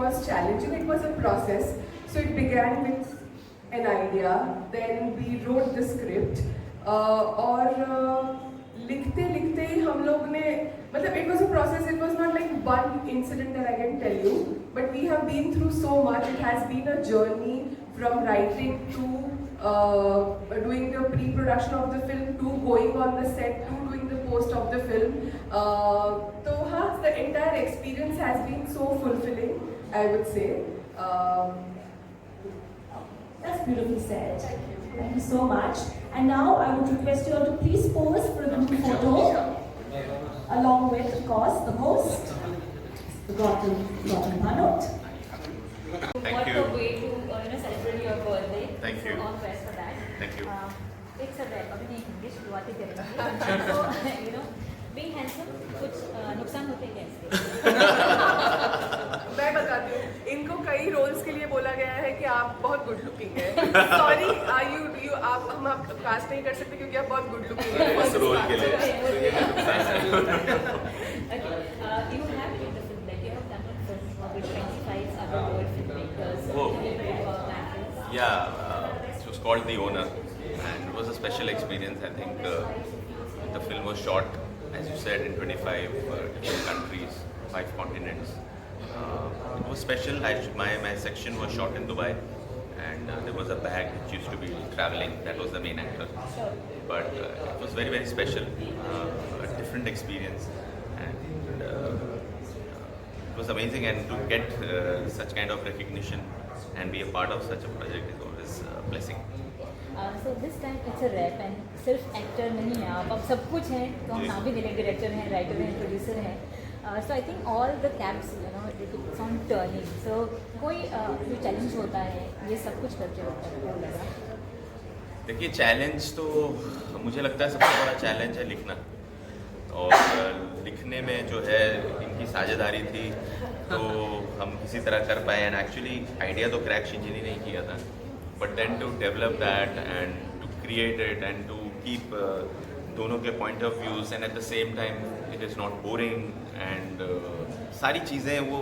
was challenging. It was a process. So it began with an idea, then we wrote the script, और लिखते लिखते ही हम लोग ने मतलब it was a process. It was not like one incident that I can tell you, but we have been through so much. It has been a journey from writing to doing the pre-production of the film, to going on the set, to doing the post of the film. So हाँ, the entire experience has been so fulfilling, I would say. That's beautifully said. Thank you so much. And now I would request you all to please pose for a group photo, along with, of course, the host, Gautam Bhanot. Thank you. What a way to celebrate your birthday. Thank you. So all best for that. Thank you. It's a wrap. अभी नहीं होंगे शुरुआत ही करेंगे. So being handsome कुछ नुकसान होते हैं क्या? मैं बताती हूँ, इनको कई रोल्स के लिए बोला गया है कि आप बहुत गुड लुकिंग हैं. सॉरी, हम आप कास्ट नहीं कर सकते क्योंकि आप बहुत गुड लुकिंग हैं. उस रोल के लिए You have made the film, like you have done a film with 25 other world filmmakers. Oh. Matches. Yeah, it was called The Owner, and it was a special experience. I think the film was shot, as you said, in 25 different countries, 5 continents. It was special. My section was shot in Dubai, and there was a bag which used to be traveling. That was the main actor. But it was very, very special, a different experience, and it was amazing. And to get such kind of recognition and be a part of such a project is always a blessing. So this time it's a rap and सिर्फ actor नहीं है आप, अब सब कुछ हैं तो हम नाम भी मिलेंगे. डायरेक्टर हैं, राइटर हैं, प्रोड्यूसर हैं. So I think all the caps it's on turning. सो कोई जो चैलेंज होता है ये सब कुछ करके होता है. देखिए, चैलेंज तो मुझे लगता है सबसे बड़ा चैलेंज है लिखना. और लिखने में जो है इनकी साझेदारी थी, तो हम किसी तरह कर पाए. एंड एक्चुअली आइडिया तो क्रैक शिंजी ने नहीं किया था, but then to develop that and to create it and to keep दोनों के point of views and at the same time it is not boring and सारी चीज़ें वो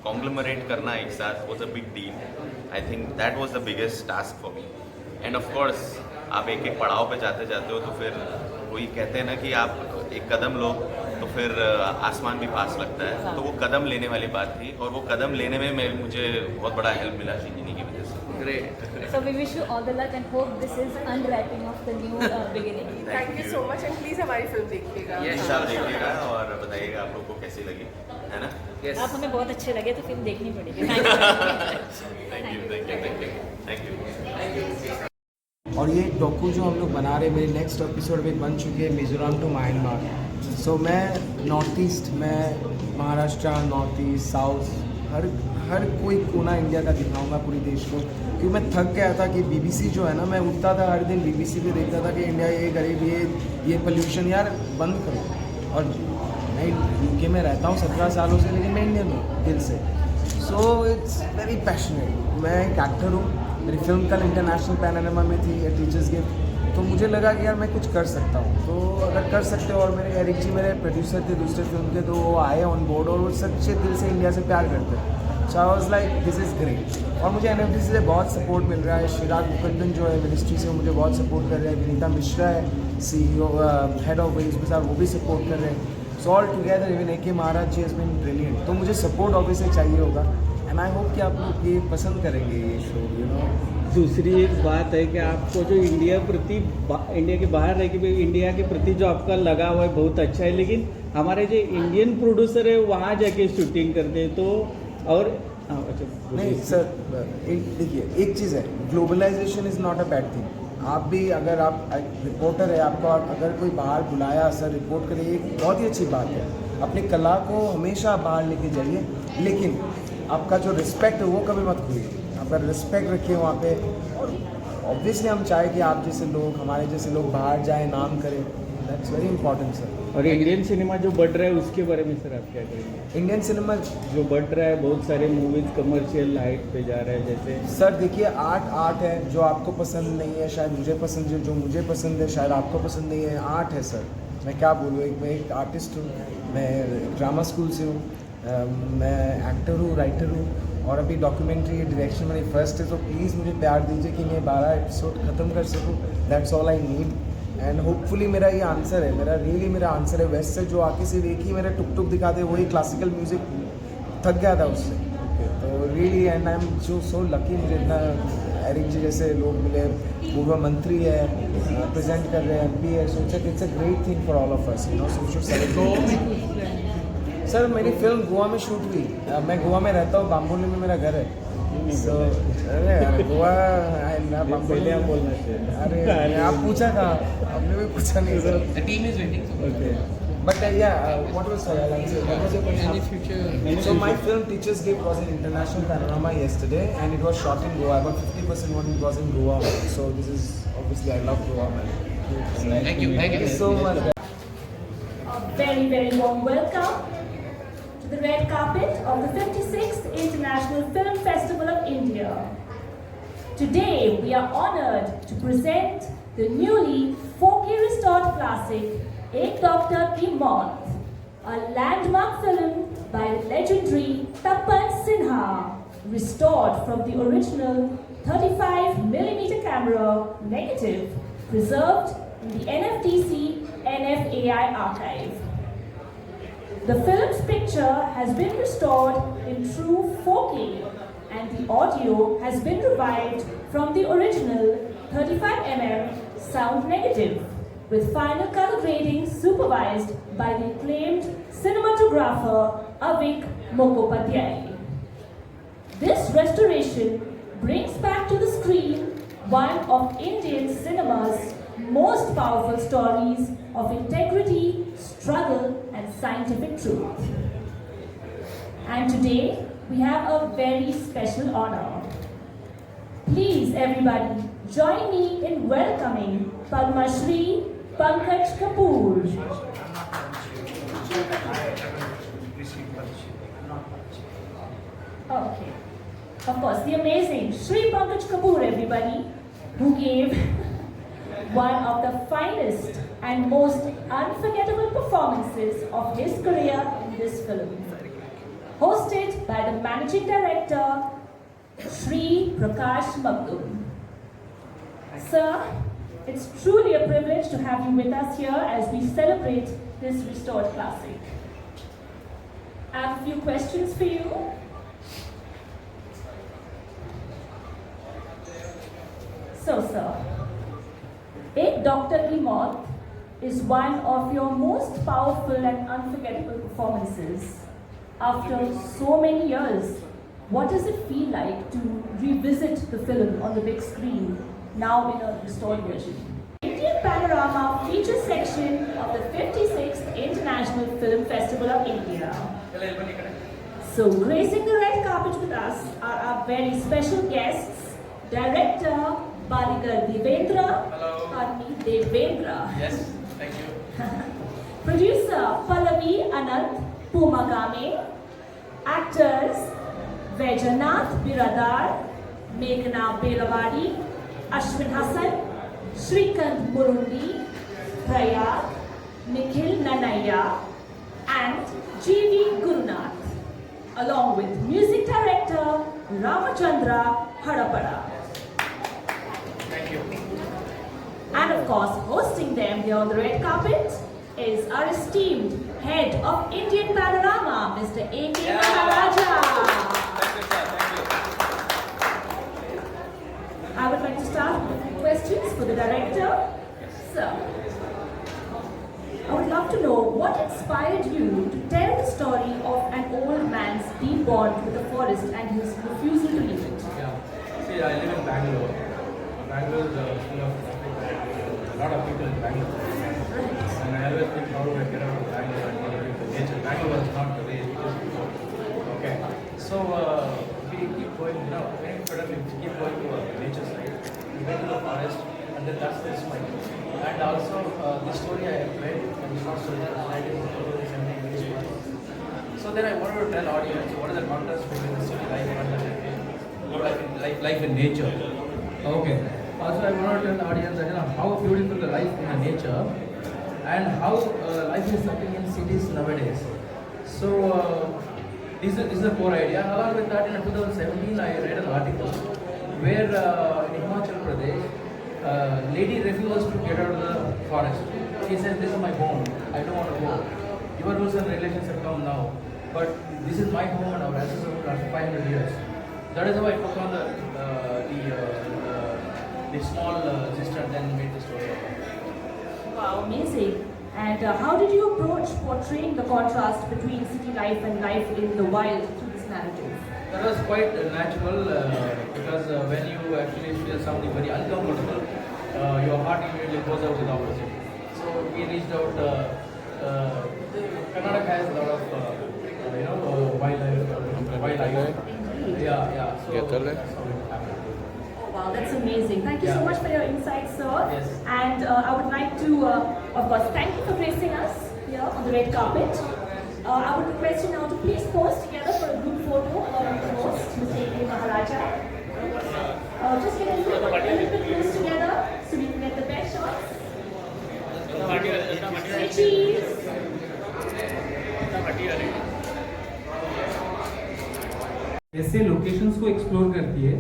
कॉन्ग्लोमरेट करना एक साथ was a big deal. I think that was the biggest task for me. And of course आप एक एक पड़ाव पे जाते जाते हो, तो फिर वही कहते हैं ना कि आप एक कदम लो तो फिर आसमान भी पास लगता है. तो वो कदम लेने वाली बात थी, और वो कदम लेने में मुझे बहुत बड़ा हेल्प मिला शिंजिनी की वजह से. Great. So we wish you all the luck and hope this is unwrapping of the new beginning. Thank you so much, and please हमारी फिल्म देखिएगा. इंशाल्लाह देखिएगा और बताइएगा आप लोग को कैसी लगी, है ना. आप हमें बहुत अच्छे लगे तो फिल्म देखनी पड़ेगी. Thank you, thank you, thank you, thank you. और ये डॉकू जो हम लोग बना रहे हैं, मेरी नेक्स्ट एपिसोड भी बन चुकी है, मिजोरम टू म्यांमार. सो मैं नॉर्थ ईस्ट में महाराष्ट्र, नॉर्थ ईस्ट, साउथ, हर कोई कोना इंडिया का दिखाऊंगा पूरे देश को. क्योंकि मैं थक गया था कि बीबीसी जो है ना, मैं उठता था हर दिन बीबीसी पे देखता था कि इंडिया ये गरीब, ये पोल्यूशन, यार बंद करो. और मैं यूके में रहता हूँ 17 सालों से, लेकिन मैं इंडियन हूँ दिल से. So it's very passionate. मैं एक एक्टर हूँ, मेरी फिल्म कल इंटरनेशनल पैनोरमा में थी, ए टीचर्स गिफ्ट. तो मुझे लगा कि यार मैं कुछ कर सकता हूँ. तो अगर कर सकते हो, और मेरे एरिक जी मेरे प्रोड्यूसर थे दूसरे फिल्म के, तो वो आए ऑन बोर्ड और वो सच्चे दिल से इंडिया से प्यार करते हैं. So I was like this is great. और मुझे एनएफडीसी से बहुत सपोर्ट मिल रहा है. शिराग मुकद्दम जो है मिनिस्ट्री से, वो मुझे बहुत सपोर्ट कर रहे हैं. विनीता मिश्रा है CEO हेड ऑफ वेज के साथ, वो भी सपोर्ट कर रहे हैं. So all together even AK Maharaj ji has been brilliant. तो मुझे सपोर्ट ऑब्वियसली चाहिए होगा, एंड आई होप कि आप लोग ये पसंद करेंगे ये शो. दूसरी एक बात है कि आपको जो इंडिया के बाहर रह के इंडिया के प्रति जो आपका लगाव है बहुत अच्छा है, लेकिन हमारे जो इंडियन प्रोड्यूसर है वहाँ जाके शूटिंग करते हैं. तो और अच्छा नहीं सर, देखिए एक चीज़ है, globalisation is not a bad thing. आप भी अगर आप रिपोर्टर है, आपको अगर कोई बाहर बुलाया सर रिपोर्ट करे, एक बहुत ही अच्छी बात है. अपनी कला को हमेशा बाहर लेके जाइए, लेकिन आपका जो रिस्पेक्ट है वो कभी मत खोइए. अगर रिस्पेक्ट रखिए वहाँ पे. और ऑब्वियसली हम चाहे कि आप जैसे लोग, हमारे जैसे लोग बाहर जाएं, नाम करें. That's very important sir. और इंडियन सिनेमा जो बढ़ रहा है उसके बारे में सर आप क्या करेंगे? इंडियन सिनेमा जो बढ़ रहा है, बहुत सारे मूवीज़ कमर्शियल हाइट पे जा रहे हैं जैसे. सर देखिए, आर्ट है. जो आपको पसंद नहीं है शायद मुझे पसंद है, जो मुझे पसंद है शायद आपको पसंद नहीं है. आर्ट है सर. मैं क्या बोलूँ, मैं एक आर्टिस्ट हूँ, मैं ड्रामा स्कूल से हूँ, मैं एक्टर हूँ, राइटर हूँ. और अभी डॉक्यूमेंट्री डायरेक्शन मेरी फर्स्ट है, तो प्लीज़ मुझे प्यार दीजिए कि मैं 12 एपिसोड ख़त्म कर सकूँ. That's all I need. And hopefully मेरा ये आंसर है, मेरा आंसर है. वेस्ट से जो आके सिर्फ एक ही मेरा टुक टुक दिखा दे, वही क्लासिकल म्यूज़िक थक गया था उससे. तो really and I am so lucky, मुझे इतना एरिक जी जैसे लोग मिले. पूर्व मंत्री है, प्रेजेंट कर रहे हैं, MP है. So it's a great thing for all of us, you know. So we should celebrate. Sir मेरी फिल्म गोवा में शूट हुई. मैं गोवा में रहता हूँ, बाम्बोली में मेरा घर है. सो अरे यार गोवा पहले आप बोलना चाहिए. अरे आप पूछा था, आपने भी पूछा नहीं sir. The team is waiting. Okay. But what was your question? Any future? So my film Teachers Gift was in International Panorama yesterday, and it was shot in Goa. About 50% one was in Goa. So this is obviously I love Goa, man. Thank you. Thank you so much. A very, very warm welcome to the red carpet of the 56th International Film Festival of India. Today, we are honored to present the newly 4K restored classic, Ek Doctor Ki Maut, a landmark film by legendary Tapan Sinha, restored from the original 35mm camera negative, preserved in the NFDC NFAI archive. The film's picture has been restored in true 4K, and the audio has been revived from the original 35mm sound negative, with final color grading supervised by the acclaimed cinematographer Avik Mukhopadhyay. This restoration brings back to the screen one of Indian cinema's most powerful stories of integrity, struggle, and scientific truth. And today, we have a very special honor. Please, everybody, join me in welcoming Padma Shri Pankaj Kapoor. Okay. Of course, the amazing Shri Pankaj Kapoor, everybody, who gave one of the finest and most unforgettable performances of his career in this film. Hosted by the Managing Director, Shri Prakash Magdum. Sir, it's truly a privilege to have you with us here as we celebrate this restored classic. I have a few questions for you. So, sir, Ek Doctor Ki Maut is one of your most powerful and unforgettable performances. After so many years, what does it feel like to revisit the film on the big screen, now in a restored version? Indian Panorama feature section of the 56th International Film Festival of India. So, gracing the red carpet with us are our very special guests, Director Baligar Devendra. Hello. Pardon me, Devendra. Yes, thank you. Producer Pallavi Anant Pumagame. Actors Vaidyanath Biradar, Meghna Berawadi, Ashwin Hassan, Shrikant Murundi, Prayag, Nikhil Nanaya, and G.V. Gurunath, along with music director Ramachandra Hadapada. Thank you. And of course, hosting them here on the red carpet is our esteemed head of Indian Panorama, Mr. A.K. Maharaja. Thank you, sir. Thank you. I would like to start with a few questions for the director. Sir, I would love to know what inspired you to tell the story of an old man's deep bond with the forest and his refusal to leave it. Yeah. See, I live in Bangalore. Bangalore is full of traffic. A lot of people in Bangalore. And I always think, how do I get out of Bangalore and get into nature? Bangalore is not the way it is before. Okay. So we keep going, very productive. We keep going to a nature site. We went to the forest, and then that's the smile. And also, this story I have read, and it's not story, I did so then I wanted to tell audience what is the contrast between the city life and life in nature. Okay. Also, I want to tell the audience that how beautiful the life in the nature and how life is something in cities nowadays. So this is a core idea. Along with that, in 2017, I read an article where in Himachal Pradesh, lady refused to get out of the forest. She said, "This is my home. I don't want to go. Your rules and regulations have come now, but this is my home and our ancestors have last 500 years." That is how I took on the small sister and then made the story. Wow, amazing. And how did you approach portraying the contrast between city life and life in the wild through this narrative? That was quite natural because when you actually feel something very uncomfortable, your heart immediately goes out with the opposite. So we reached out. Karnataka has a lot of wildlife. Yeah. So that's how it happened. Oh, wow, that's amazing. Thank you so Yeah. much for your insights, sir. Yes. And I would like to, of course, thank you for gracing us here on the red carpet. I would request you now to please pose together for a group photo along with the host, Mr. A. Maharaja. Just get a little bit close together so we can get the best shots. Say cheese. ऐसे locations को explore करती है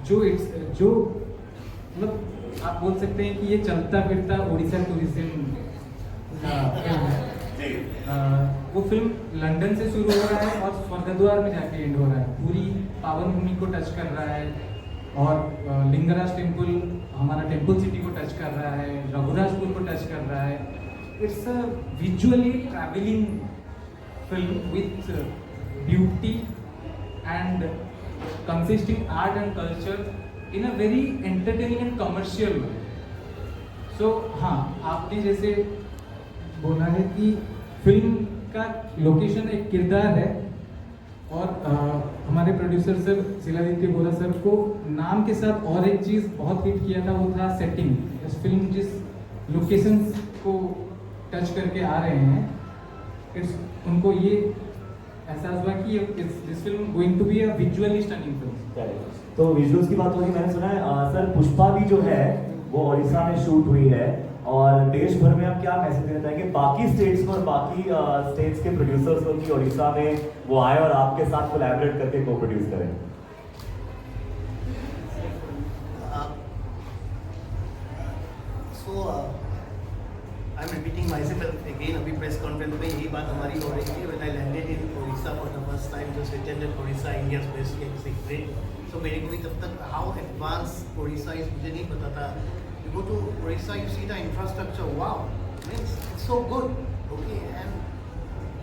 जो मतलब आप बोल सकते हैं कि ये चलता फिरता उड़ीसा टूरिज्म फिल्म है। वो फिल्म लंदन से शुरू हो रहा है और स्वर्गद्वार में जाके एंड हो रहा है। पूरी पावन भूमि को टच कर रहा है और लिंगराज टेम्पल, हमारा टेम्पल सिटी को टच कर रहा है, रघुराजपुर को टच कर रहा है। It's a visually travelling film with beauty and consisting art and culture in a very entertaining and commercial way. So हाँ, आपने जैसे बोला है कि फिल्म का लोकेशन एक किरदार है और हमारे प्रोड्यूसर सर शिलादित्य बोरा सर को नाम के साथ और एक चीज़ बहुत हिट किया था, वो था सेटिंग। इस फिल्म जिस लोकेशंस को टच करके आ रहे हैं, उनको ये एहसास हुआ कि this film going to be a visually stunning film. तो विजुअल्स की बात होगी, मैंने सुना है सर पुष्पा भी जो है वो ओडिशा में शूट हुई है और देश भर में आप क्या मैसेज देना चाहेंगे बाकी स्टेट्स को और बाकी स्टेट्स के प्रोड्यूसर्स को कि ओडिशा में वो आए और आपके साथ कोलैबोरेट करके को प्रोड्यूस करें? I'm repeating myself again. अभी प्रेस कॉन्फ्रेंस में यही बात हमारी हो रही थी. When I landed in Orissa for the first time, just attended Orissa, India's best kept secret. So मेरे को भी तब तक how advanced Orissa is मुझे नहीं पता था. You go to Orissa, you see the infrastructure. Wow, it's so good. Okay, and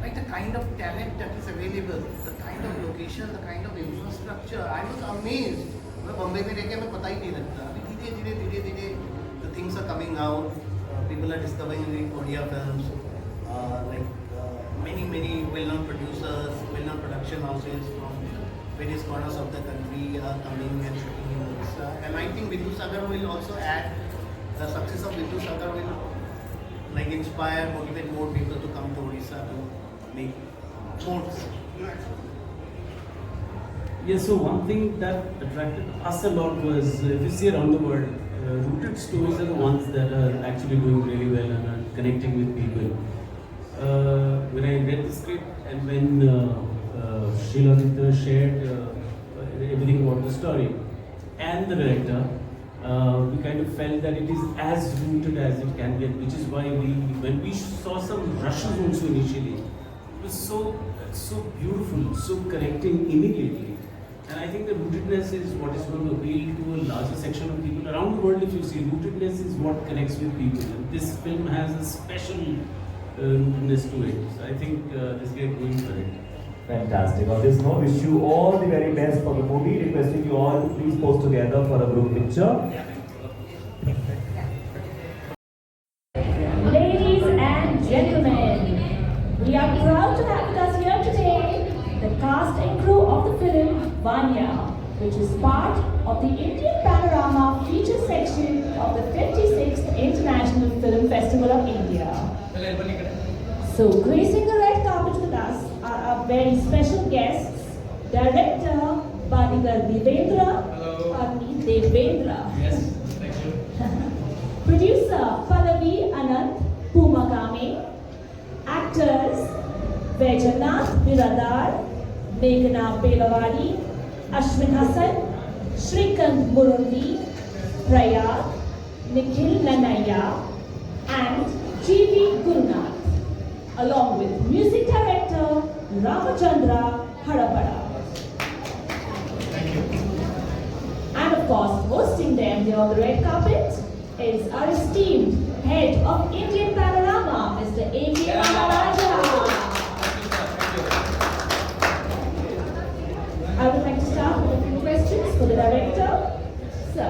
like the kind of talent that is available, the kind of location, the kind of infrastructure. I was amazed. मैं बम्बई में रह के हमें पता ही नहीं लगता. अभी धीरे धीरे the things are coming out. People are discovering the Odia films, many well-known producers, well-known production houses from various corners of the country are coming and shooting in Odisha. And I think Bindu Sagar will also add, the success of Bindu Sagar will inspire, motivate more people to come to Odisha to make more. Yes, so one thing that attracted us a lot was, if you see around the world, rooted stories are the ones that are actually doing really well and are connecting with people. When I read the script and when Shiladitya shared everything about the story and the director, we kind of felt that it is as rooted as it can get, which is why when we saw some rushes also initially, it was so beautiful, so connecting immediately. And I think the rootedness is what is going to appeal to a larger section of people around the world. If you see, rootedness is what connects with people. And this film has a special rootedness to it. So I think let's get going for it. Fantastic. On this note, wish you all the very best for the movie. Requesting you all to please pose together for a group picture. Ladies and gentlemen, we are proud to have with us here today the cast and crew of the film Vanya, which is part of the Indian Panorama feature section of the 56th International Film Festival of India. So, gracing the red carpet with us are our very special guests, Director Padigar Devendra. Yes, thank you. Producer Pallavi Anant Pumagame. Actors Vaijannath Biradar, Meghna Pelawani, Ashwin Hassan, Shrikant Murali, Prayag, Nikhil Nanaya, and G.V. Gurunath, along with music director Ramachandra Hadapada. And of course, hosting them here on the red carpet is our esteemed head of Indian Panorama, Mr. A.K. Maharaja. I would like to start with a few questions for the director. So,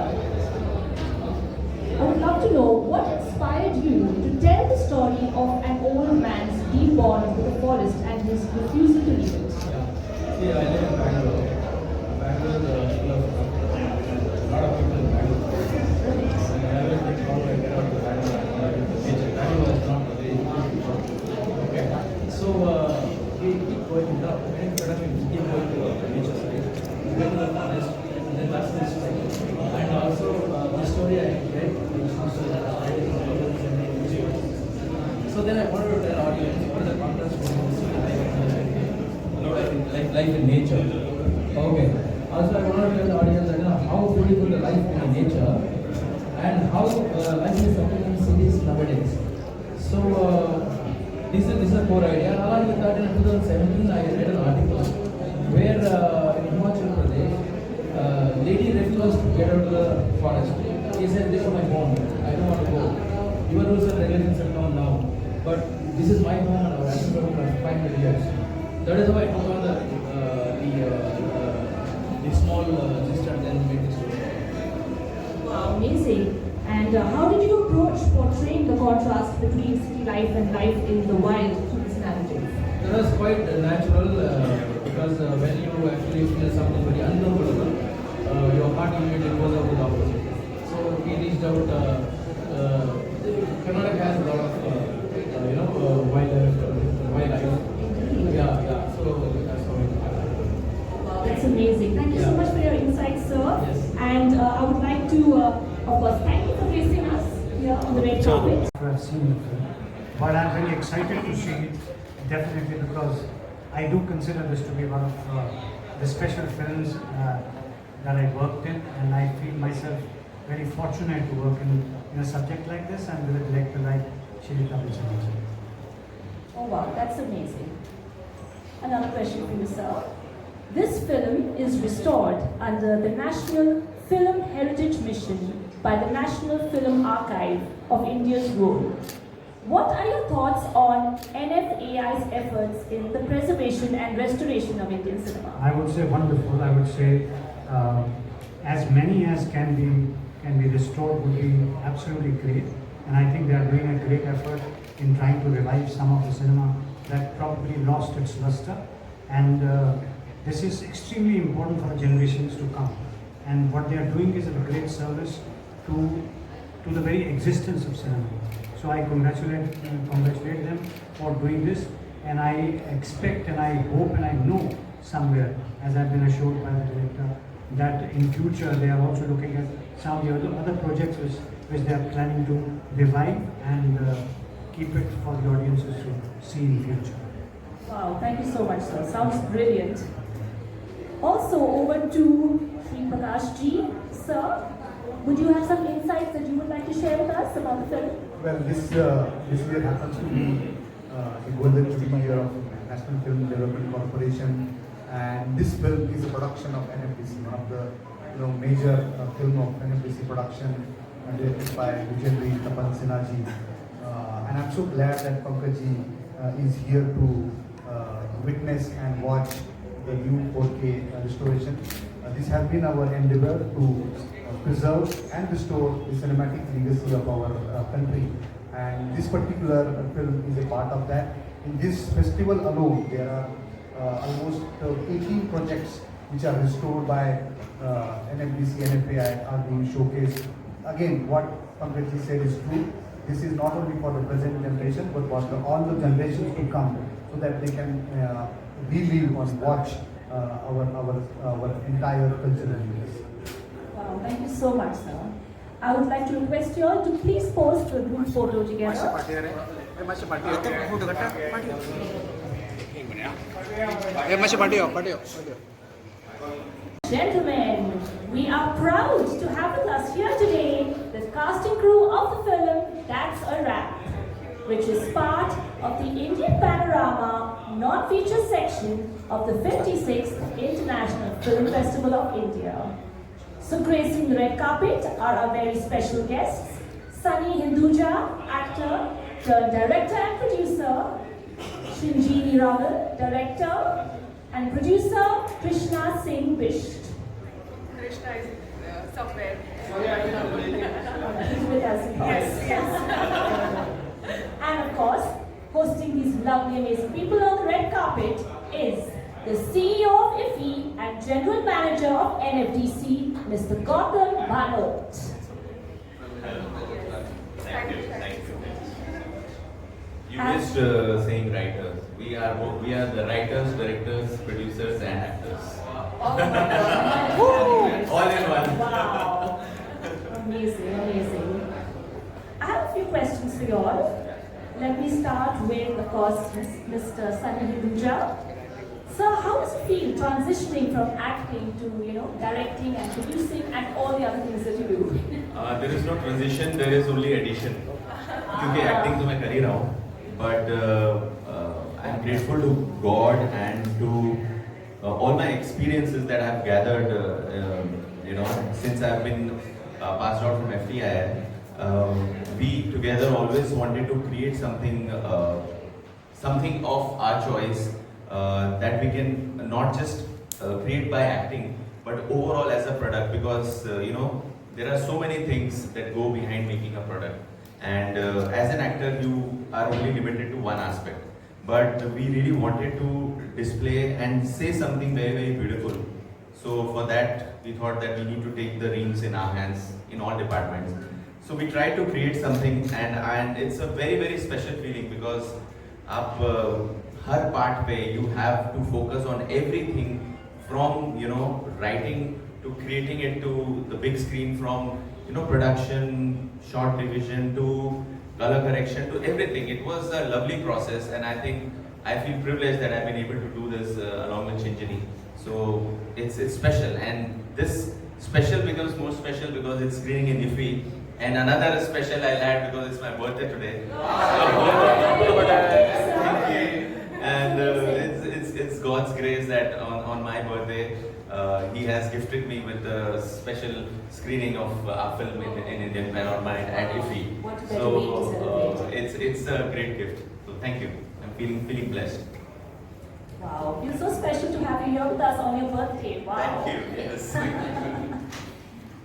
I would love to know what inspired you to tell the story of an old man's being born into the forest and his refusal to leave it. See, I live in Bangalore. Bangalore is full of a lot of people in Bangalore. And I always think how do I get out of Bangalore and connect with the nature. Bangalore is not a very easy place. Okay. So we keep going up. When suddenly we keep going to the nature side. We go to the forest and then that's the story. And also the story I read, which was so then I wanted to tell audience what is the contrast between life in nature. Okay. Also, I want to tell the audience that how beautiful the life in nature and how life is suffering in cities nowadays. So this is a core idea. Along with that, in 2017, I read an article where in Himachal Pradesh, lady refused to get out of the forest. He said, "This is my home. I don't want to go. Your rules and regulations are come now, but this is my home and I have been for 500 years." That is why I took on the small sister and then made this story. Wow, amazing. And how did you approach portraying the contrast between city life and life in the wild through this narrative? That was quite natural because when you actually feel something very unknowable, your heart immediately goes out to the opposite. So we reached out. Karnataka has a lot of wildlife. Yeah. So that's how it happened. Wow, that's amazing. Thank you so much for your insights, sir. Yes. And I would like to, of course, thank you for facing us here on the red carpet. I've seen the film, but I'm very excited to see it, definitely, because I do consider this to be one of the special films that I worked in, and I feel myself very fortunate to work in a subject like this and with a director like Shilita Bichanaji. Oh wow, that's amazing. Another question for you, sir. This film is restored under the National Film Heritage Mission by the National Film Archive of India's role. What are your thoughts on NFAI's efforts in the preservation and restoration of Indian cinema? I would say wonderful. I would say as many as can be restored would be absolutely great. And I think they are doing a great effort in trying to revive some of the cinema that probably lost its luster. And this is extremely important for the generations to come. And what they are doing is a great service to the very existence of cinema. So I congratulate them for doing this, and I expect and I hope and I know somewhere, as I've been assured by the director, that in future they are also looking at some of the other projects which they are planning to revive and keep it for the audiences to see in future. Wow, thank you so much, sir. Sounds brilliant. Also, over to Sri Prakash ji. Sir, would you have some insights that you would like to share with us about the film? Well, this year happens to be the golden jubilee year of National Film Development Corporation, and this film is a production of NFDC, one of the major film of NFDC production, directed by legendary Tapan Sinhaji. And I'm so glad that Pankaj is here to witness and watch the new 4K restoration. This has been our endeavor to preserve and restore the cinematic legacy of our country, and this particular film is a part of that. In this festival alone, there are almost 18 projects which are restored by NFDC, NFAI are being showcased. Again, what Pankaj said is true. This is not only for the present generation, but for all the generations to come, so that they can relive or watch our entire cultural legacy. Wow, thank you so much, sir. I would like to request you all to please pose for a group photo together. Gentlemen, we are proud to have with us here today the casting crew of the film That's a Wrap, which is part of the Indian Panorama non-feature section of the 56th International Film Festival of India. So gracing the red carpet are our very special guests, Sunny Hinduja, actor, turned director and producer, Shinjini Raval, director, and producer Krishna Singh Bisht. Krishna is somewhere. He's with us, of course. Yes. And of course, hosting these lovely, amazing people on the red carpet is the CEO of IFFI and General Manager of NFDC, Mr. Gautam Bhanot. Thank you. You missed saying writers. We are the writers, directors, producers, and actors. Oh my God. All in one. Wow. Amazing, amazing. I have a few questions for you all. Let me start with, of course, Mr. Sunny Hinduja. So, how does it feel transitioning from acting to, directing and producing and all the other things that you do? There is no transition, there is only addition. क्योंकि acting तो मैं कर ही रहा हूँ, but I'm grateful to God and to all my experiences that I've gathered, since I've been passed out from FTI. We together always wanted to create something of our choice that we can not just create by acting, but overall as a product, because there are so many things that go behind making a product, and as an actor you are only limited to one aspect, but we really wanted to display and say something very, very beautiful. So for that we thought that we need to take the reins in our hands in all departments. So we tried to create something, and it's a very, very special feeling, because आप हर part पे you have to focus on everything from writing to creating it to the big screen, from production, short division to color correction to everything. It was a lovely process, and I think I feel privileged that I've been able to do this along with Shinjini. So it's special, and this special becomes more special because it's screening in IFFI, and another special I'll add because it's my birthday today. And it's God's grace that on my birthday He has gifted me with a special screening of our film in Indian Panorama at IFFI. So it's a great gift. So thank you. I'm feeling blessed. Wow, feels so special to have you here with us on your birthday. Wow. Thank you. Yes. Thank you.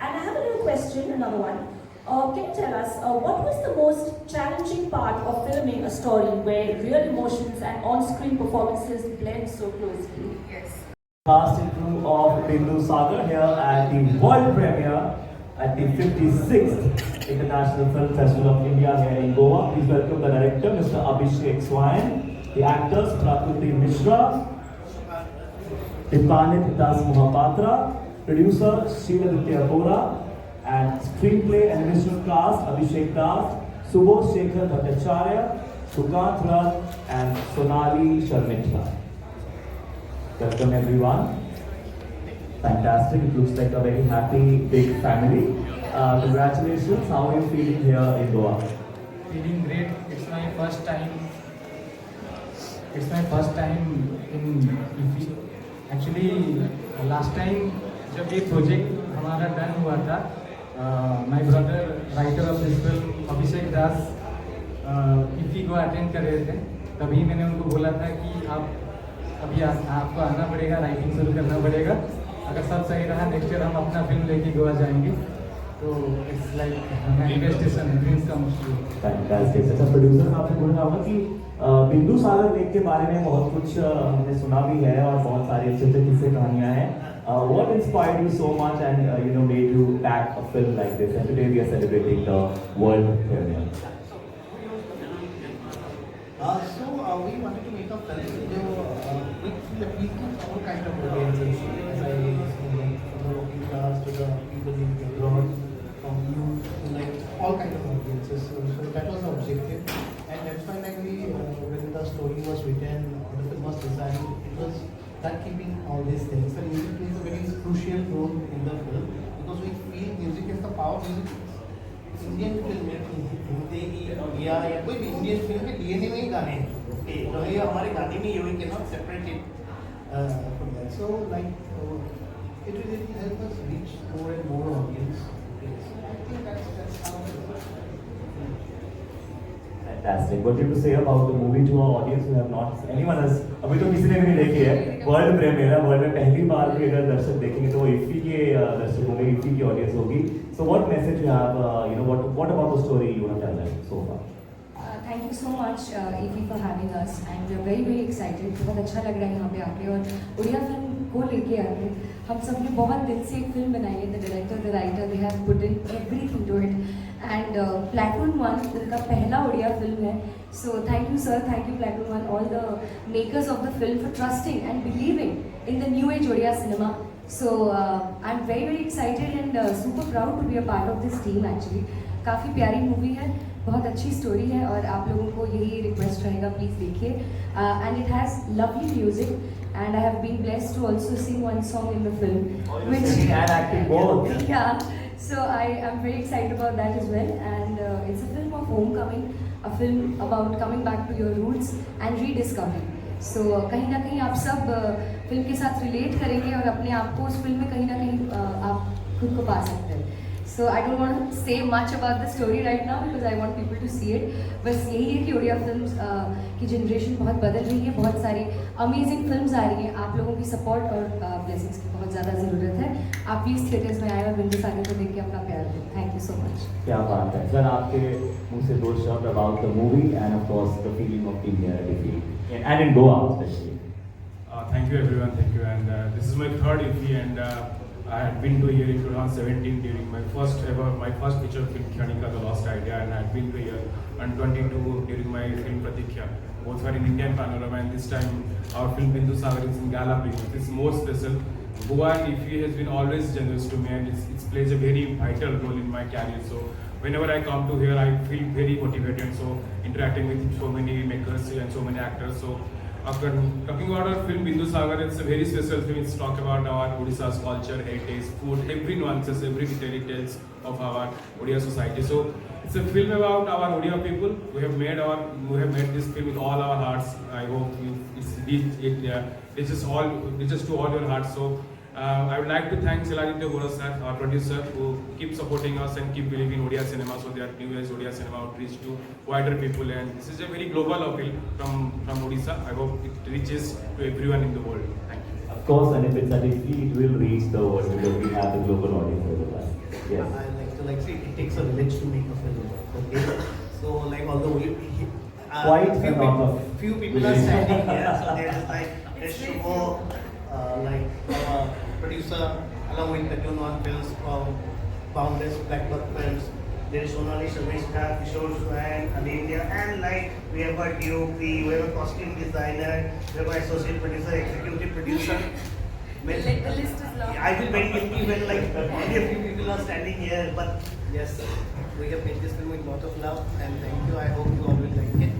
And I have another question, another one. Can you tell us what was the most challenging part of filming a story where real emotions and on-screen performances blend so closely? Yes. Cast and crew of Bindu Sagar here at the world premiere at the 56th International Film Festival of India here in Goa. Please welcome the director, Mr. Abhishek Swain, the actors Prakriti Mishra, Dipanit Das Mohapatra, producer Shiladitya Bora, and screenplay and original cast Abhishek Das, Subodh Shekhar Bhattacharya, Sukant Ran, and Sonali Sharmitra. Welcome everyone. Fantastic. It looks like a very happy big family. Congratulations. How are you feeling here in Goa? Feeling great. It's my first time. It's my first time in IFFI. Actually, last time जब ये project हमारा done हुआ था, my brother, writer of this film, Abhishek Das, IFFI को attend कर रहे थे. तभी मैंने उनको बोला था कि आप अभी आपको आना पड़ेगा, राइटिंग शुरू करना पड़ेगा. अगर सब सही रहा नेक्स्ट ईयर हम अपना फिल्म लेके गोवा जाएंगे. तो इट्स लाइक मैनिफेस्टेशन है, ड्रीम्स कम ट्रू. फैंटास्टिक. अच्छा, प्रोड्यूसर आपसे बोलना होगा कि बिंदु सागर लेक के बारे में बहुत कुछ हमने सुना भी है और बहुत सारी अच्छे अच्छे किस्से कहानियां हैं. What inspired you so much and made you back a film like this? And today we are celebrating the world premiere. We wanted to make a film which appeals to all kind of audiences, as I from the working class to the people living abroad, from youth to all kind of audiences. So that was the objective, and that's why when the story was written, or the film was designed, keeping all these things. And music plays a very crucial role in the film because we feel music is the power music is. Indian film में हिंदी की या कोई भी Indian film के DNA में ही गाने हैं तो ये हमारे गाने में ये can not separate it from that so like it will really help us reach more and more audience. Yes. I think that's how it works. Fantastic. What do you have to say about the movie to our audience who have not anyone else? अभी तो किसी ने भी नहीं देखी है. World premiere है. World में पहली बार भी अगर दर्शक देखेंगे तो वो इफ्फी के दर्शक होंगे, इफ्फी की ऑडियंस होगी. So what message you have? What about the story you want to tell them so far? Thank you so much, Ify, for having us, and we're very very excited. बहुत अच्छा लग रहा है यहाँ पे आके और उड़िया फिल्म को लेके आके हम सब ने बहुत दिल से एक फिल्म बनाई है. The director, the writer, they have put in everything to it, and Platoon 1 उनका पहला उड़िया फिल्म है. So thank you sir, thank you Platoon 1, all the makers of the film for trusting and believing in the new age Odia cinema. So I'm very very excited and super proud to be a part of this team actually. काफ़ी प्यारी movie है, बहुत अच्छी story है और आप लोगों को यही रिक्वेस्ट रहेगा प्लीज़ देखिए. And it has lovely music and I have been blessed to also sing one song in the film. Singing and acting both. Yeah, so I am very excited about that as well. And it's a film of homecoming, a film about coming back to your roots and rediscovery. So कहीं ना कहीं आप सब film के साथ relate करेंगे और अपने आप को उस फिल्म में कहीं ना कहीं आप खुद को पा सकते हैं. So I don't want to say much about the story right now because I want people to see it. बस यही है कि उड़िया फिल्म्स की जनरेशन बहुत बदल रही है, बहुत सारी अमेजिंग फिल्म्स आ रही हैं. आप लोगों की सपोर्ट और ब्लेसिंग्स की बहुत ज़्यादा ज़रूरत है. आप प्लीज़ थिएटर्स में आए और बिंदु सागर को देख के अपना प्यार दें. Thank you so much. क्या बात है सर, आपके मुंह से दो शब्द about the movie and of course the feeling of being here and in Goa specially. Thank you everyone, thank you. And this is my third IFFI, and I had been to here in 2017 during my first feature film Kyanika, The Lost Idea, and I had been to here on 22 during my film Pratikya. Both were in Indian panorama, and this time our film Bindu Sagar is in Gala premiere. It's more special. Goa and IFFI has been always generous to me, and it plays a very vital role in my career. So whenever I come to here, I feel very motivated. So interacting with so many makers and so many actors. So after talking about our film Bindu Sagar, it's a very special film. It's talk about our Odisha's culture, heritage, food, every nuances, every details of our Odia society. So it's a film about our Odia people. We have made this film with all our hearts. I hope it reaches to all your hearts. So I would like to thank Siladitya Gora sir, our producer, who keep supporting us and keep believing in Odia cinema, so that new age Odia cinema outreach to wider people. And this is a very global appeal from Odisha. I hope it reaches to everyone in the world. Thank you. Of course, and if it's at IFFI, it will reach the world because we have the global audience with us. Yes. I like to say it takes a village to make a film. Okay, so like although few people are standing here, so there is like Shubho, like producer along with Platoon 1 Films, founders Blackbuck Films. There is Sonali Sharmishka, Kishore Swain, Amelia, and like we have our DOP, we have a costume designer, we have our associate producer, executive producer. The list is long. I feel very guilty when like only a few people are standing here, but yes, we have made this film with lot of love, and thank you. I hope you all will like it.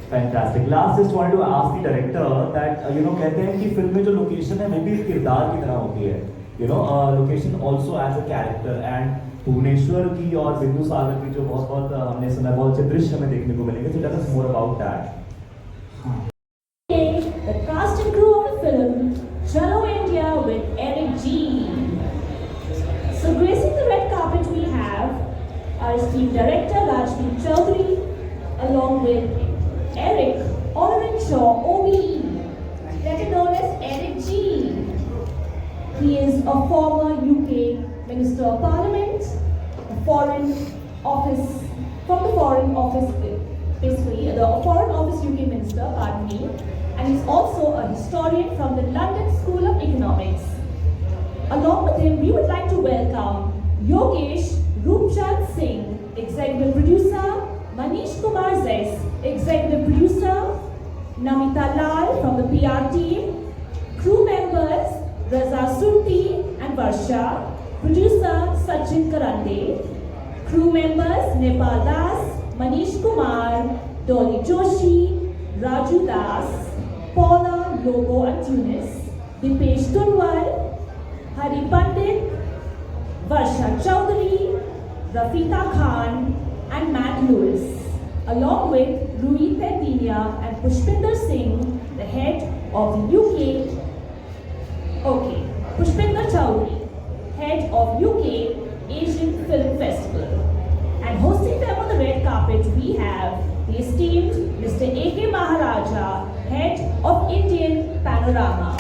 Fantastic. Last just wanted to ask the director that कहते हैं कि film में जो location है वो भी एक किरदार की तरह होती है. Location also as a character, and Bhubaneswar की और बिंदु सागर की जो बहुत हमने सुना बहुत अच्छे दृश्य हमें देखने को मिलेंगे. So tell us more about that. The cast and crew of the film Chalo India with Eric G. So gracing the red carpet we have our esteemed director Rajdeep Chaudhary along with Eric Oren Shaw OBE, better known as Eric G. He is a former UK Minister of Parliament, from the Foreign Office, basically the Foreign Office UK Minister, pardon me, and he's also a historian from the London School of Economics. Along with him, we would like to welcome Yogesh Roopchand Singh, Executive Producer, Manish Kumar Zes, Executive Producer, Namita Lal from the PR team, crew members Raza Surti and Varsha, producer Sachin Karande, crew members Nepal Das, Manish Kumar, Dolly Joshi, Raju Das, Paula Logo and Tunis, Dipesh Tunwal, Hari Pandit, Varsha Chowdhury, Rafita Khan, and Matt Lewis, along with Rui Tedinia and Pushpinder Singh, the head of the Pushpinder Chowdhury, head of UK Asian Film Festival. And hosting them on the red carpet, we have the esteemed Mr. A.K. Maharaja, head of Indian Panorama.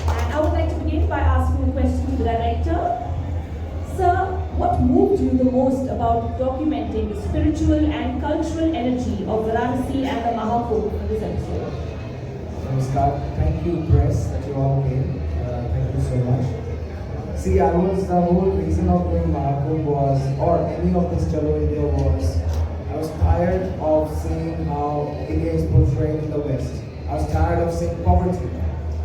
And I would like to begin by asking a question to the director. Sir, what moved you the most about documenting the spiritual and cultural energy of Varanasi and the Mahakumbh in this episode? Namaskar. Thank you, press, that you all came. Thank you so much. See, the whole reason of doing Mahakumbh was, or any of this Chalo India was, I was tired of seeing how India is portrayed in the West. I was tired of seeing poverty.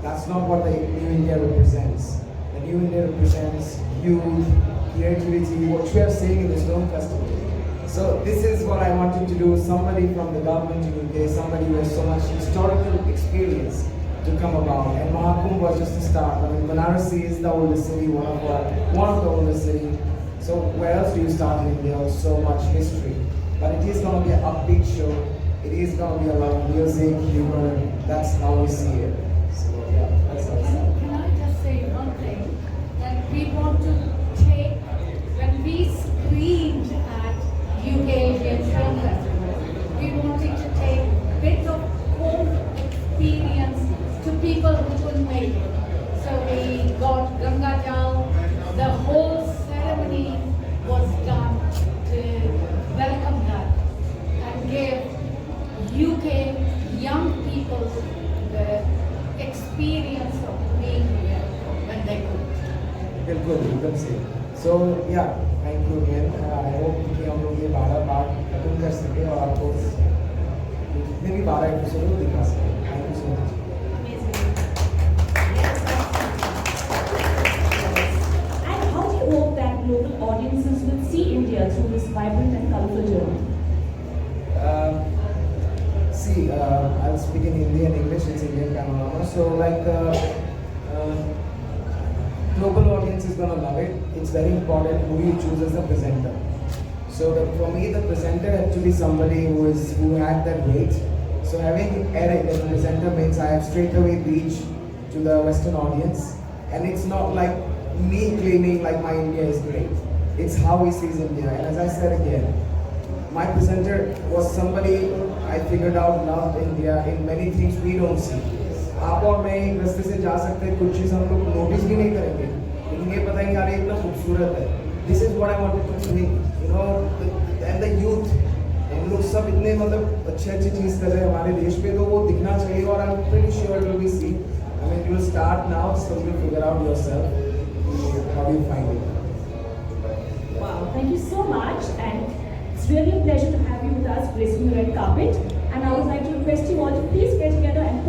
That's not what the New India represents. The New India represents youth, creativity, what we are seeing in this film festival. So this is what I wanted to do, somebody from the government in UK, somebody who has so much historical experience to come about. And Mahakumbh was just a start. I mean, Varanasi is the oldest city, one of the oldest cities. So where else do you start in India with so much history? But it is going to be an upbeat show. It is going to be a lot of music, humor. That's how we see it. So yeah, that's all. Can I just say one thing? That we want to take, when we screened at UK Asian Film Festival, we wanted to take bits of home experience to people who couldn't make it. So we got Ganga Jal, the whole ceremony was done to welcome that and give UK young people the experience of being here when they could. बिल्कुल सही. So yeah, thank you again. I hope कि हम लोग ये 12 part खत्म कर सके और आपको जितने भी 12 एपिसोड दिखा सके. Thank you so much. And how do you hope that global audiences will see India through this vibrant and colorful journey? I'll speak in Hindi and English. It's Indian Panorama. So global audience is gonna love it. It's very important who you choose as the presenter. So for me, the presenter had to be somebody who had that weight. So having Eric as a presenter means I have straight away reach to the Western audience, and it's not like me claiming like my India is great. It's how he sees India. And as I said again, my presenter was somebody I figured out loved India in many things we don't see. आप और मैं एक रास्ते से जा सकते हैं, कुछ चीज़ हम लोग नोटिस भी नहीं करेंगे, लेकिन ये पता है कि यार ये इतना खूबसूरत है. This is what I wanted to think, you know, and the youth. हम लोग सब इतने मतलब अच्छी चीज़ कर रहे हैं हमारे देश पे, तो वो दिखना चाहिए. और I'm pretty sure it will be seen. I mean, you will start now, so you will figure out yourself how you find it. Wow, thank you so much, and it's really a pleasure to have you with us gracing the red carpet. And I would like to request you all to please get together and